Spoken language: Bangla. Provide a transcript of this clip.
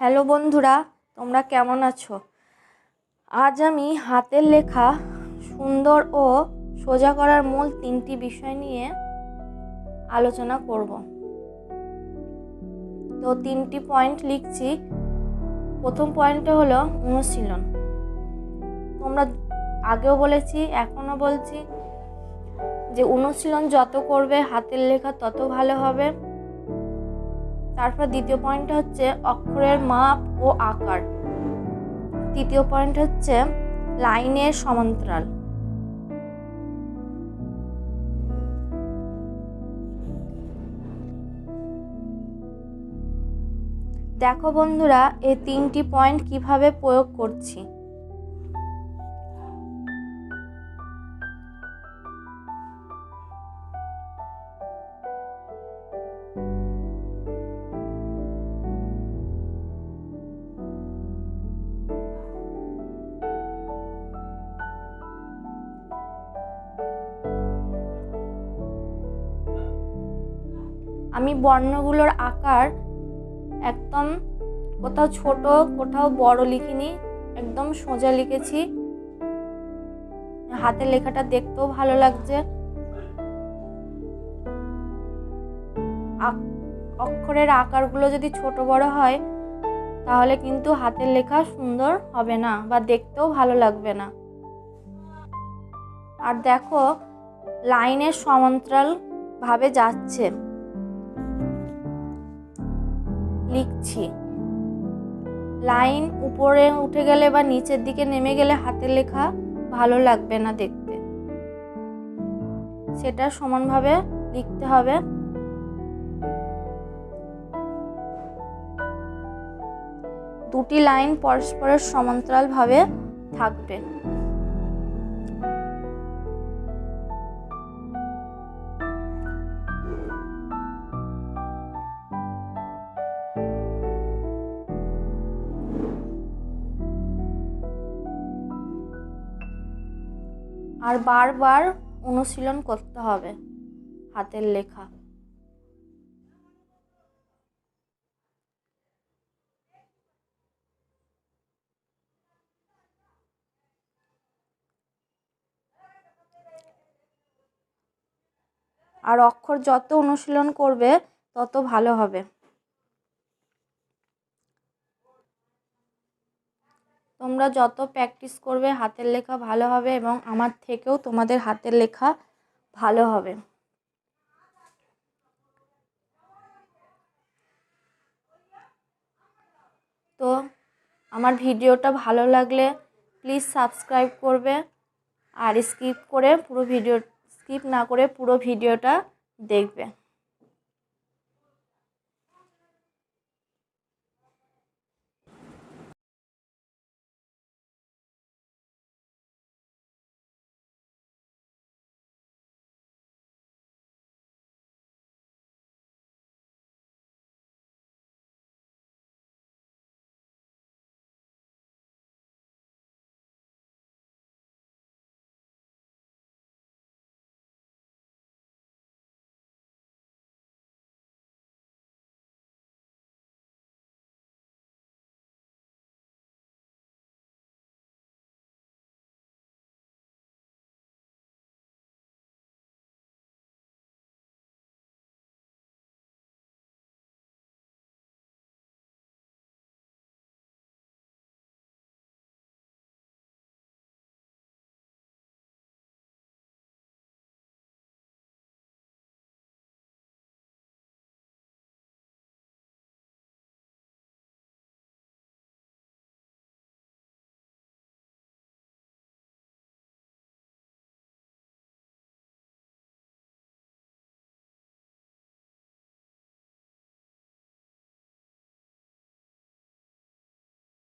হ্যালো বন্ধুরা, তোমরা কেমন আছো? আজ আমি হাতের লেখা সুন্দর ও সোজা করার মূল 3টি বিষয় নিয়ে আলোচনা করব। তো 3টি পয়েন্ট লিখছি। প্রথম পয়েন্টটা হলো অনুশীলন। তোমরা আগেও বলেছি, এখনও বলছি যে অনুশীলন যত করবে হাতের লেখা তত ভালো হবে। তারপর দ্বিতীয় পয়েন্টটা হচ্ছে অক্ষরের মাপ ও আকার। তৃতীয় পয়েন্ট হচ্ছে লাইনের সমান্তরাল। দেখো বন্ধুরা, এই 3টি পয়েন্ট কিভাবে প্রয়োগ করছি। আমি বর্ণগুলোর আকার একদম কোথাও ছোট কোথাও বড় লিখিনি, একদম সোজা লিখেছি। হাতের লেখাটা দেখতেও ভালো লাগছে। অক্ষরের আকারগুলো যদি ছোট বড় হয় তাহলে কিন্তু হাতের লেখা সুন্দর হবে না বা দেখতেও ভালো লাগবে না। আর দেখো, লাইনের সমান্তরাল ভাবে যাচ্ছে, লিখছি। লাইন উপরে উঠে গেলে বা নিচের দিকে নেমে গেলে হাতের লেখা ভালো লাগবে না দেখতে, সেটা সমানভাবে লিখতে হবে। দুটি লাইন পরস্পরের সমান্তরাল ভাবে থাকবে। আর বারবার অনুশীলন করতে হবে হাতের লেখা। আর অক্ষর যত অনুশীলন করবে তত ভালো হবে। তোমরা যত প্র্যাকটিস করবে হাতের লেখা ভালো হবে এবং আমার থেকেও তোমাদের হাতের লেখা ভালো হবে। তো আমার ভিডিওটা ভালো লাগলে প্লিজ সাবস্ক্রাইব করবে আর স্কিপ না করে পুরো ভিডিওটা দেখবে।